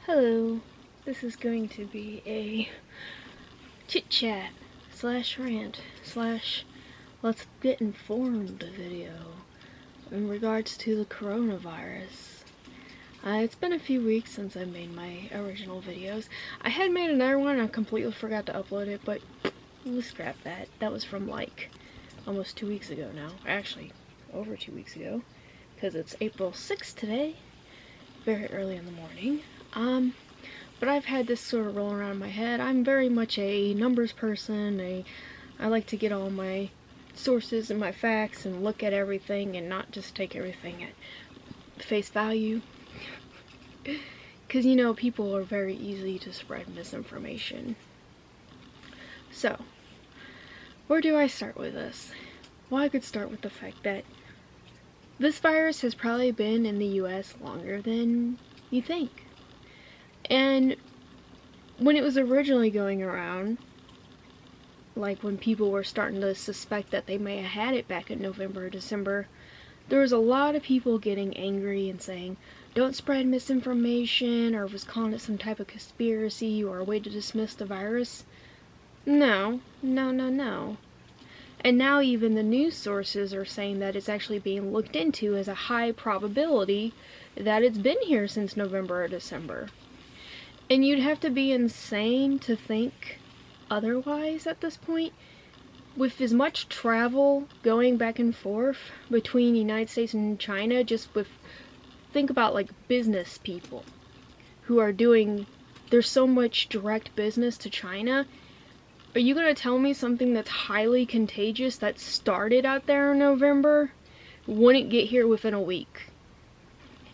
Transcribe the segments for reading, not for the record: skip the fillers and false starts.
Hello, this is going to be a chit-chat slash rant slash let's get informed video in regards to the coronavirus. It's been a few weeks since I made my original videos. I had made another one and I completely forgot to upload it, but we'll scrap that. That was from like almost 2 weeks ago now. Actually, over 2 weeks ago, because it's April 6th today, very early in the morning. But I've had this sort of rolling around in my head. I'm very much a numbers person. I like to get all my sources and my facts and look at everything and not just take everything at face value. Because, you know, people are very easy to spread misinformation. So, where do I start with this? Well, I could start with the fact that this virus has probably been in the US longer than you think. And when it was originally going around, like when people were starting to suspect that they may have had it back in November or December, there was a lot of people getting angry and saying, don't spread misinformation, or was calling it some type of conspiracy or a way to dismiss the virus. No. And now even the news sources are saying that it's actually being looked into as a high probability that it's been here since November or December. And you'd have to be insane to think otherwise at this point. With as much travel going back and forth between the United States and China, think about like business people who are doing, there's so much direct business to China. Are you gonna tell me something that's highly contagious that started out there in November wouldn't get here within a week?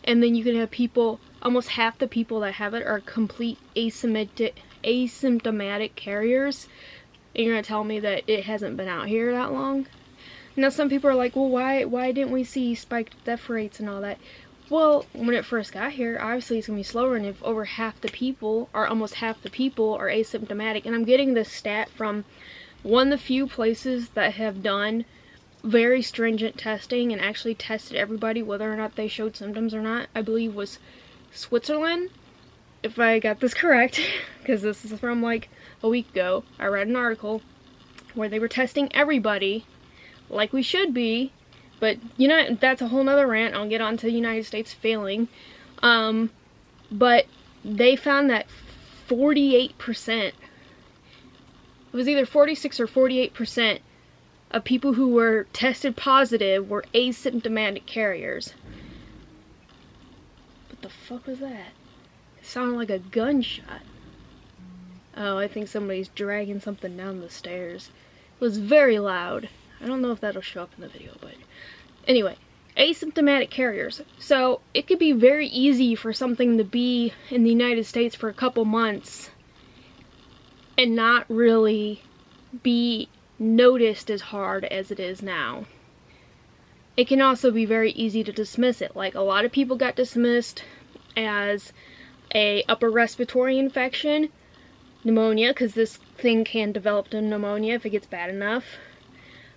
And then you can have people, almost half the people that have it are complete asymptomatic carriers, and you're gonna tell me that it hasn't been out here that long? Now some people are like, well, why didn't we see spiked death rates and all that? Well, when it first got here, obviously it's gonna be slower, and if over half the people, or almost half the people, are asymptomatic, and I'm getting this stat from one of the few places that have done very stringent testing and actually tested everybody whether or not they showed symptoms or not, I believe was Switzerland, if I got this correct, because this is from like a week ago. I read an article where they were testing everybody like we should be, but you know, that's a whole nother rant. I'll get on to the United States failing. But they found that 48%, it was either 46 or 48% of people who were tested positive were asymptomatic carriers. What the fuck was that? It sounded like a gunshot. Oh, I think somebody's dragging something down the stairs. It was very loud. I don't know if that'll show up in the video, but anyway, asymptomatic carriers. So it could be very easy for something to be in the United States for a couple months and not really be noticed as hard as it is now. It can also be very easy to dismiss it. Like a lot of people got dismissed as a upper respiratory infection, pneumonia, because this thing can develop to pneumonia if it gets bad enough.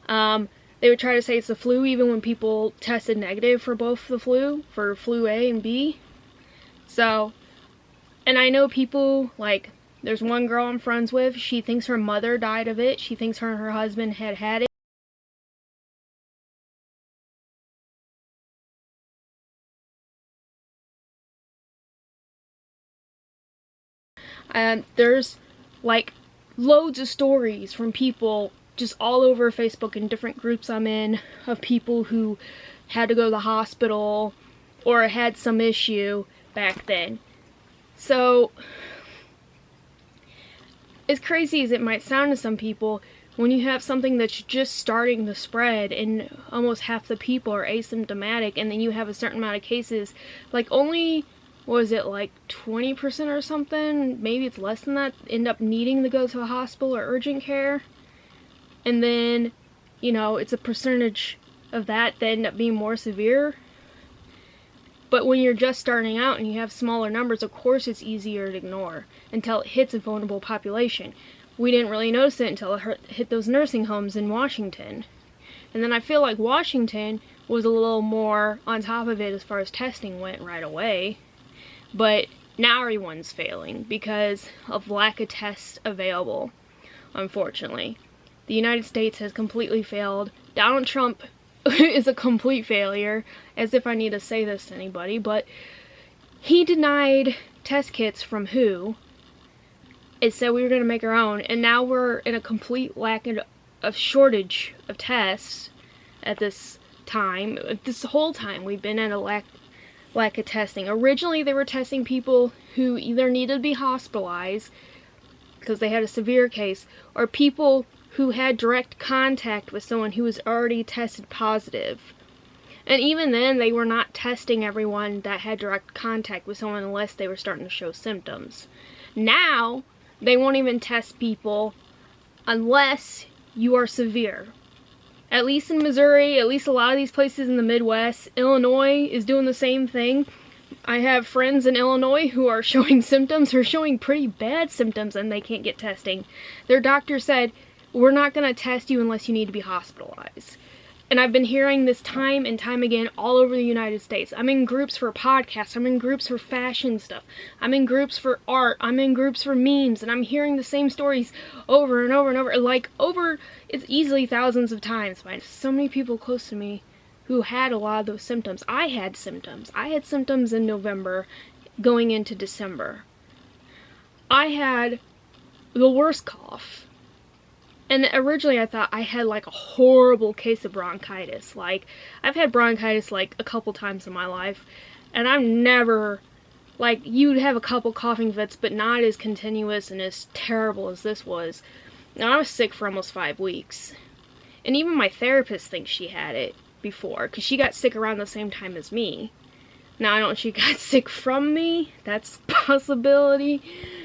They would try to say it's the flu even when people tested negative for both the flu, for flu A and B. So, and I know people, like, there's one girl I'm friends with, she thinks her mother died of it, she thinks her and her husband had it. And there's, like, loads of stories from people just all over Facebook and different groups I'm in of people who had to go to the hospital or had some issue back then. So, as crazy as it might sound to some people, when you have something that's just starting to spread and almost half the people are asymptomatic, and then you have a certain amount of cases, like only, was it like 20% or something, maybe it's less than that, end up needing to go to a hospital or urgent care. And then, you know, it's a percentage of that end up being more severe. But when you're just starting out and you have smaller numbers, of course it's easier to ignore until it hits a vulnerable population. We didn't really notice it until it hit those nursing homes in Washington. And then I feel like Washington was a little more on top of it as far as testing went right away. But Now everyone's failing because of lack of tests available, unfortunately. The United States has completely failed. Donald Trump is a complete failure, as if I need to say this to anybody, but he denied test kits from WHO. It said we were going to make our own, and now we're in a complete lack of shortage of tests at this time. This whole time we've been at a lack of testing. Originally they were testing people who either needed to be hospitalized because they had a severe case, or people who had direct contact with someone who was already tested positive. And even then, they were not testing everyone that had direct contact with someone unless they were starting to show symptoms. Now, they won't even test people unless you are severe. At least in Missouri, at least a lot of these places in the Midwest, Illinois is doing the same thing. I have friends in Illinois who are showing symptoms, or showing pretty bad symptoms, and they can't get testing. Their doctor said, we're not going to test you unless you need to be hospitalized. And I've been hearing this time and time again all over the United States. I'm in groups for podcasts, I'm in groups for fashion stuff, I'm in groups for art, I'm in groups for memes, and I'm hearing the same stories over and over and over. Like, it's easily thousands of times by so many people close to me who had a lot of those symptoms. I had symptoms. I had symptoms in November going into December. I had the worst cough. And originally I thought I had like a horrible case of bronchitis. Like, I've had bronchitis like a couple times in my life, and I'm never, like, you'd have a couple coughing fits, but not as continuous and as terrible as this was. Now, I was sick for almost 5 weeks. And even my therapist thinks she had it before, because she got sick around the same time as me. Now, I don't know if she got sick from me. That's a possibility,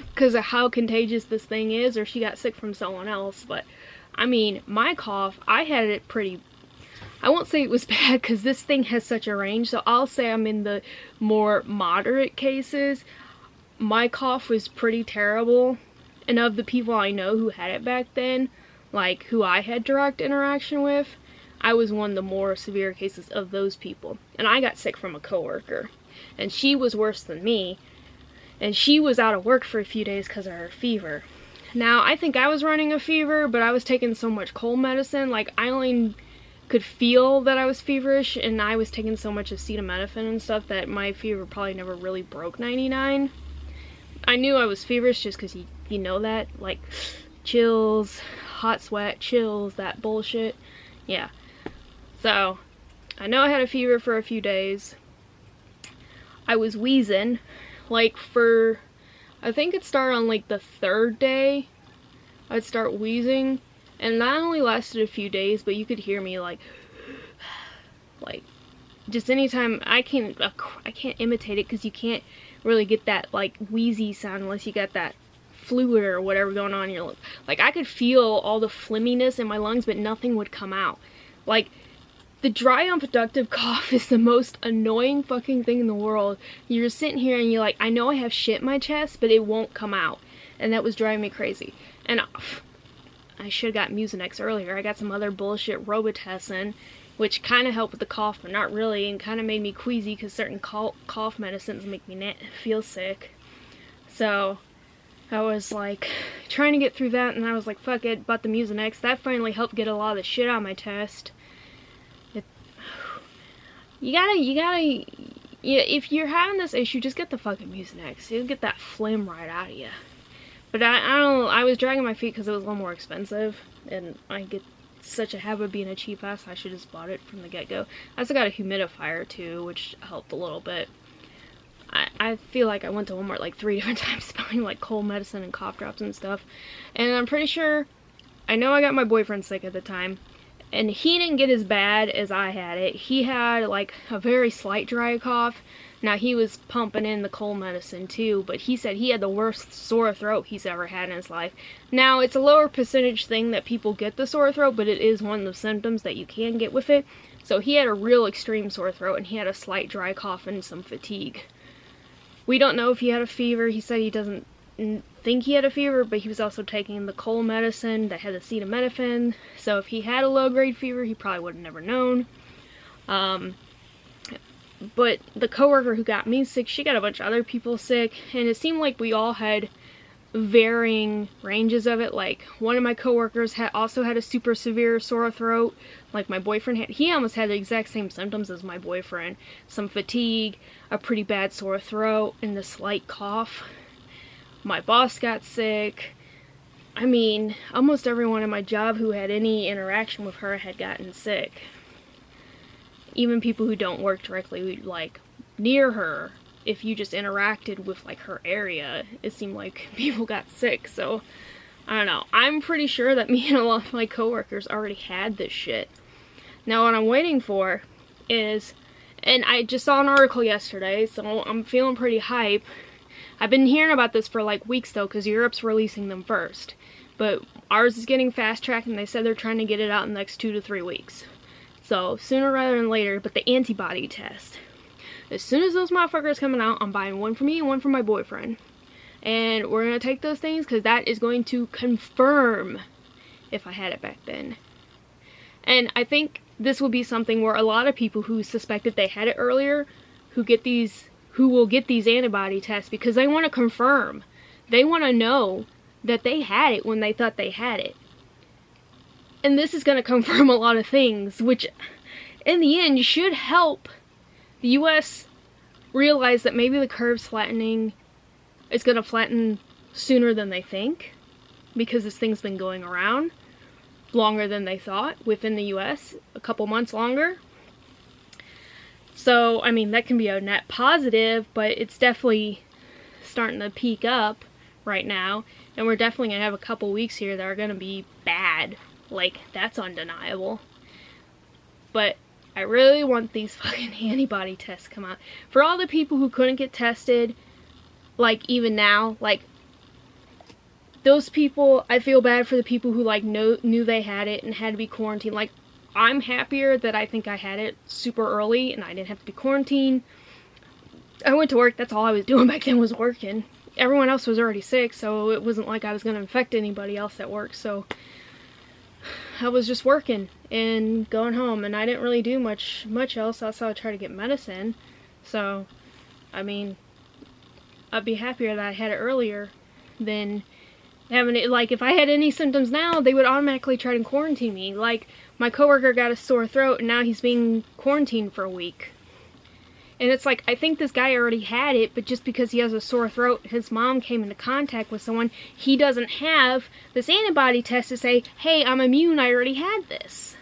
because of how contagious this thing is, or she got sick from someone else. But I mean, my cough, I had it pretty, I won't say it was bad because this thing has such a range, so I'll say I'm in the more moderate cases. My cough was pretty terrible, and of the people I know who had it back then, like who I had direct interaction with, I was one of the more severe cases of those people. And I got sick from a coworker, and she was worse than me. And she was out of work for a few days because of her fever. Now, I think I was running a fever, but I was taking so much cold medicine, like, I only could feel that I was feverish, and I was taking so much acetaminophen and stuff that my fever probably never really broke 99. I knew I was feverish just because you know that, like, chills, hot sweat, chills, that bullshit. Yeah. So, I know I had a fever for a few days. I was wheezing. Like, for, I think it started on like the 3rd day, I'd start wheezing, and that only lasted a few days, but you could hear me like just anytime. I can't imitate it because you can't really get that like wheezy sound unless you got that fluid or whatever going on in your lungs. Like, I could feel all the phlegminess in my lungs, but nothing would come out. Like, the dry, unproductive cough is the most annoying fucking thing in the world. You're just sitting here and you're like, I know I have shit in my chest, but it won't come out. And that was driving me crazy. And I should have got Mucinex earlier. I got some other bullshit Robitussin, which kind of helped with the cough, but not really, and kind of made me queasy because certain cough medicines make me feel sick. So I was like trying to get through that, and I was like, fuck it, bought the Mucinex. That finally helped get a lot of the shit out of my chest. If you're having this issue, just get the fucking Mucinex. You'll get that phlegm right out of you. But I don't know, I was dragging my feet because it was a little more expensive, and I get such a habit of being a cheap ass, I should have just bought it from the get-go. I also got a humidifier too, which helped a little bit. I feel like I went to Walmart like 3 different times buying like cold medicine and cough drops and stuff. And I'm pretty sure, I know I got my boyfriend sick at the time, and he didn't get as bad as I had it. He had like a very slight dry cough. Now, he was pumping in the cold medicine too, but he said he had the worst sore throat he's ever had in his life. Now, it's a lower percentage thing that people get the sore throat, but it is one of the symptoms that you can get with it. So he had a real extreme sore throat, and he had a slight dry cough and some fatigue. We don't know if he had a fever. He said he doesn't think he had a fever, but he was also taking the cold medicine that had acetaminophen. So if he had a low-grade fever, he probably would have never known. But the coworker who got me sick, she got a bunch of other people sick, and it seemed like we all had varying ranges of it. Like, one of my coworkers also had a super severe sore throat, like my boyfriend had. He almost had the exact same symptoms as my boyfriend. Some fatigue, a pretty bad sore throat, and a slight cough. My boss got sick. I mean, almost everyone in my job who had any interaction with her had gotten sick. Even people who don't work directly, like, near her. If you just interacted with, like, her area, it seemed like people got sick. So, I don't know. I'm pretty sure that me and a lot of my coworkers already had this shit. Now, what I'm waiting for is, and I just saw an article yesterday, so I'm feeling pretty hype. I've been hearing about this for, like, weeks, though, because Europe's releasing them first. But ours is getting fast-tracked, and they said they're trying to get it out in the next 2 to 3 weeks. So, sooner rather than later, but the antibody test. As soon as those motherfuckers coming out, I'm buying one for me and one for my boyfriend. And we're going to take those things because that is going to confirm if I had it back then. And I think this will be something where a lot of people who suspected they had it earlier, who will get these antibody tests because they want to confirm. They want to know that they had it when they thought they had it. And this is going to confirm a lot of things, which in the end should help the US realize that maybe the curve's flattening. It's going to flatten sooner than they think, because this thing's been going around longer than they thought within the US, a couple months longer. So, I mean, that can be a net positive, but it's definitely starting to peak up right now, and we're definitely going to have a couple weeks here that are going to be bad. Like, that's undeniable. But I really want these fucking antibody tests to come out. For all the people who couldn't get tested, like, even now, like, those people, I feel bad for the people who, like, knew they had it and had to be quarantined. Like, I'm happier that I think I had it super early and I didn't have to be quarantined. I went to work, that's all I was doing back then was working. Everyone else was already sick, so it wasn't like I was going to infect anybody else at work, so I was just working and going home, and I didn't really do much else outside of try to get medicine. So, I mean, I'd be happier that I had it earlier than having it. Like, if I had any symptoms now, they would automatically try to quarantine me. Like, my coworker got a sore throat, and now he's being quarantined for a week. And it's like, I think this guy already had it, but just because he has a sore throat, his mom came into contact with someone, he doesn't have this antibody test to say, hey, I'm immune, I already had this.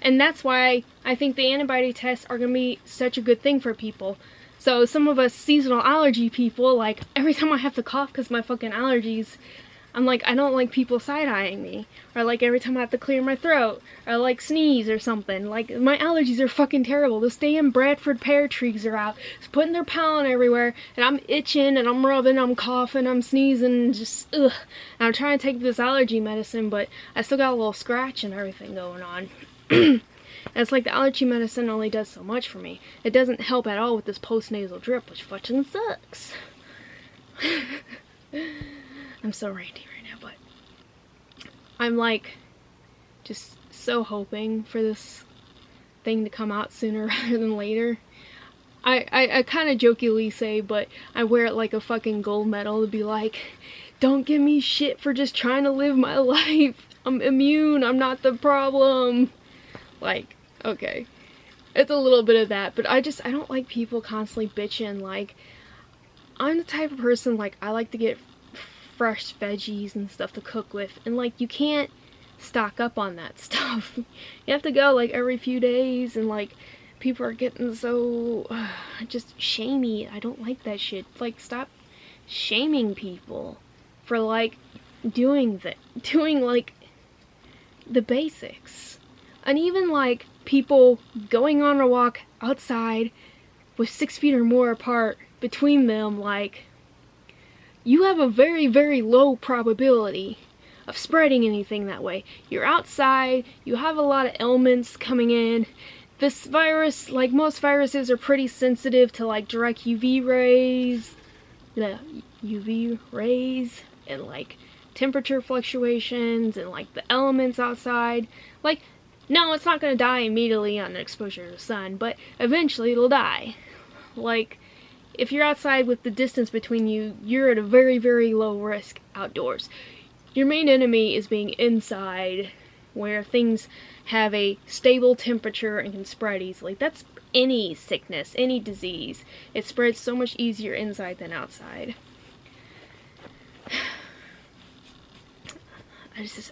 And that's why I think the antibody tests are going to be such a good thing for people. So some of us seasonal allergy people, like, every time I have to cough because my fucking allergies, I'm like, I don't like people side-eyeing me. Or like every time I have to clear my throat. Or like sneeze or something. Like, my allergies are fucking terrible. This damn Bradford pear trees are out. It's putting their pollen everywhere. And I'm itching and I'm rubbing, I'm coughing, I'm sneezing. Just, ugh. And I'm trying to take this allergy medicine, but I still got a little scratch and everything going on. And it's like the allergy medicine only does so much for me. It doesn't help at all with this post-nasal drip, which fucking sucks. I'm so ranty right now, but I'm like just so hoping for this thing to come out sooner rather than later. I kind of jokingly say, but I wear it like a fucking gold medal to be like, don't give me shit for just trying to live my life. I'm immune. I'm not the problem. Like, okay. It's a little bit of that, but I don't like people constantly bitching. Like, I'm the type of person, like, I like to get fresh veggies and stuff to cook with, and like, you can't stock up on that stuff. You have to go like every few days, and like, people are getting so just shamey. I don't like that shit. Like, stop shaming people for like doing like the basics. And even like people going on a walk outside with 6 feet or more apart between them, like, you have a very, very low probability of spreading anything that way. You're outside, you have a lot of elements coming in. This virus, like most viruses, are pretty sensitive to like direct UV rays, and like temperature fluctuations and like the elements outside. Like, No, it's not going to die immediately on exposure to the sun, but eventually it'll die. Like, if you're outside with the distance between you, you're at a very, very low risk outdoors. Your main enemy is being inside, where things have a stable temperature and can spread easily. That's any sickness, any disease. It spreads so much easier inside than outside. I just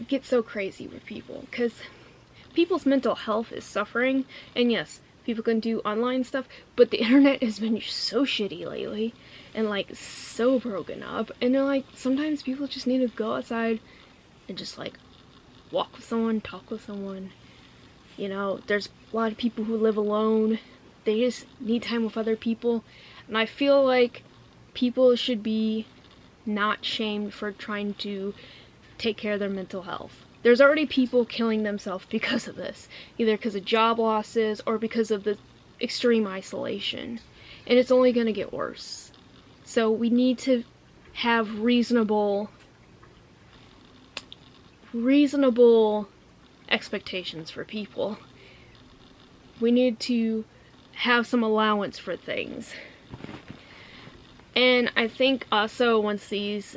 get so crazy with people, because people's mental health is suffering, and yes, people can do online stuff, but the internet has been so shitty lately, and like so broken up, and they're like, sometimes people just need to go outside and just like walk with someone, talk with someone. You know, there's a lot of people who live alone, they just need time with other people, and I feel like people should be not shamed for trying to take care of their mental health. There's already people killing themselves because of this, either because of job losses or because of the extreme isolation, and it's only going to get worse. So we need to have reasonable expectations for people. We need to have some allowance for things. And I think also once these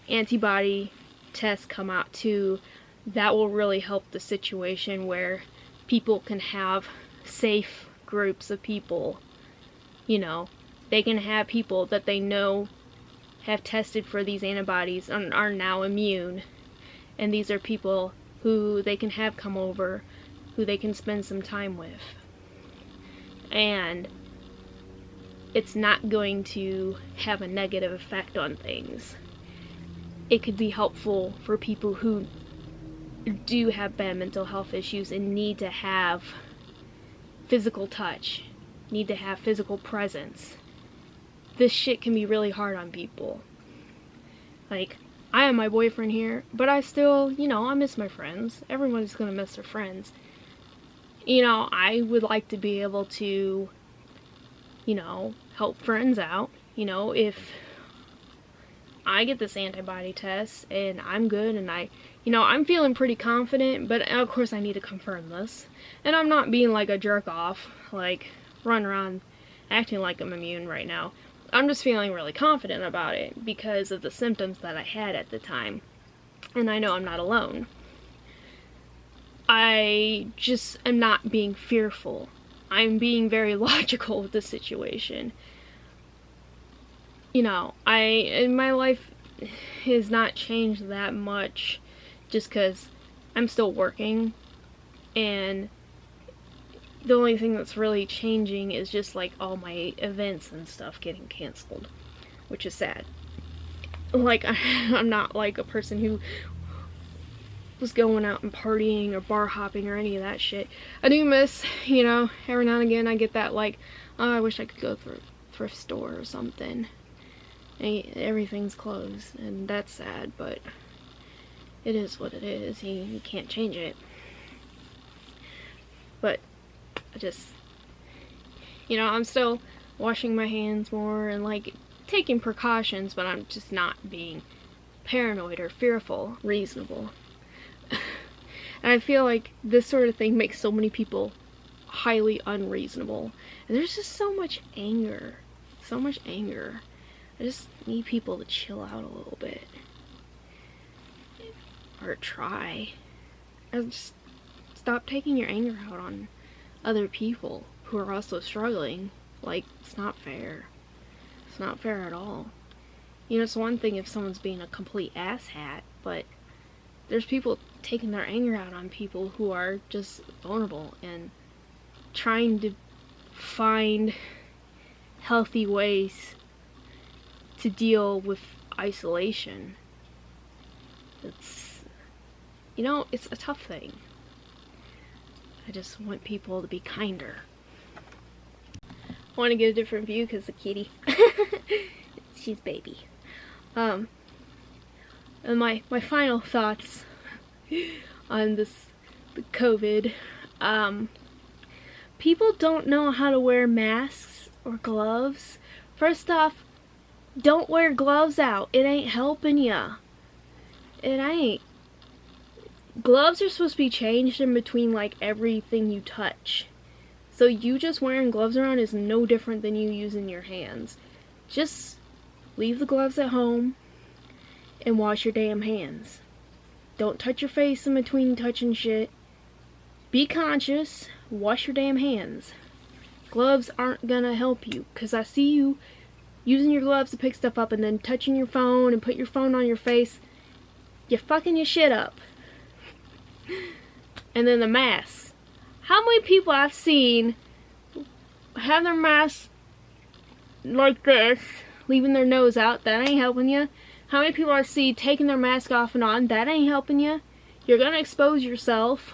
antibody tests come out too, that will really help the situation where people can have safe groups of people. You know, they can have people that they know have tested for these antibodies and are now immune. And these are people who they can have come over, who they can spend some time with. And it's not going to have a negative effect on things. It could be helpful for people who do have bad mental health issues and need to have physical touch, need to have physical presence. This shit can be really hard on people. Like, I have my boyfriend here, but I still, you know, I miss my friends. Everyone's gonna miss their friends. You know, I would like to be able to, you know, help friends out. You know, if I get this antibody test and I'm good and I'm feeling pretty confident, but of course I need to confirm this. And I'm not being like a jerk off, like running around acting like I'm immune right now. I'm just feeling really confident about it because of the symptoms that I had at the time. And I know I'm not alone. I just am not being fearful. I'm being very logical with the situation. You know, my life has not changed that much just because I'm still working, and the only thing that's really changing is just like all my events and stuff getting canceled, which is sad. Like, I'm not like a person who was going out and partying or bar hopping or any of that shit. I do miss, you know, every now and again I get that like, oh, I wish I could go through a thrift store or something. And everything's closed, and that's sad, but it is what it is. You can't change it. But I just, you know, I'm still washing my hands more and like taking precautions, but I'm just not being paranoid or fearful, reasonable. And I feel like this sort of thing makes so many people highly unreasonable. And there's just so much anger. So much anger. I just need people to chill out a little bit. Or try. And just stop taking your anger out on other people who are also struggling. Like, it's not fair. It's not fair at all. You know, it's one thing if someone's being a complete asshat, but there's people taking their anger out on people who are just vulnerable and trying to find healthy ways to deal with isolation. It's, you know, it's a tough thing. I just want people to be kinder. I want to get a different view because the kitty, she's baby. And my final thoughts on the COVID. People don't know how to wear masks or gloves. First off, don't wear gloves out. It ain't helping ya. It ain't. gloves are supposed to be changed in between like everything you touch. So you just wearing gloves around is no different than you using your hands. Just leave the gloves at home and wash your damn hands. Don't touch your face in between touching shit. Be conscious, wash your damn hands. Gloves aren't gonna help you, cause I see you using your gloves to pick stuff up and then touching your phone and put your phone on your face. You're fucking your shit up. And then the mask. How many people I've seen have their mask like this, leaving their nose out? That ain't helping you. How many people I see taking their mask off and on? That ain't helping you. You're gonna expose yourself.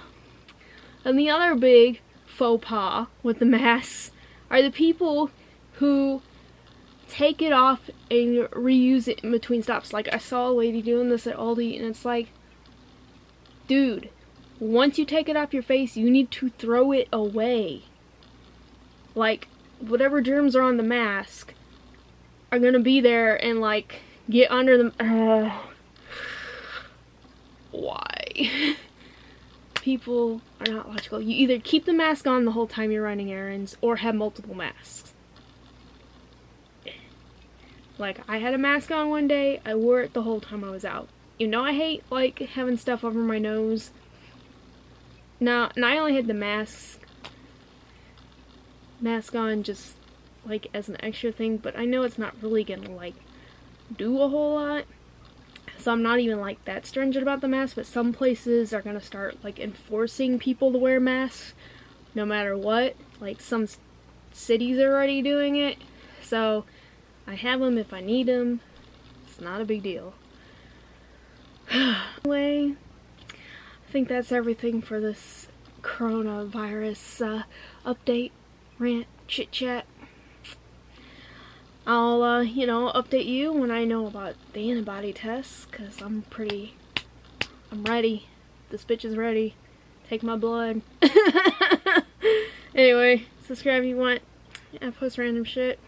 And the other big faux pas with the masks are the people who take it off and reuse it in between stops. Like, I saw a lady doing this at Aldi, and it's like, dude, once you take it off your face, you need to throw it away. Like, whatever germs are on the mask are gonna be there and, like, get under the... why? People are not logical. You either keep the mask on the whole time you're running errands, or have multiple masks. Like, I had a mask on one day, I wore it the whole time I was out. You know I hate, like, having stuff over my nose. Now, and I only had the mask on just, like, as an extra thing, but I know it's not really gonna, like, do a whole lot. So I'm not even, like, that stringent about the mask, but some places are gonna start, like, enforcing people to wear masks no matter what. Like, some cities are already doing it, so I have them if I need them. It's not a big deal. Anyway, I think that's everything for this coronavirus update, rant, chit chat. I'll, you know, update you when I know about the antibody tests, because I'm ready. This bitch is ready. Take my blood. Anyway, subscribe if you want. I post random shit.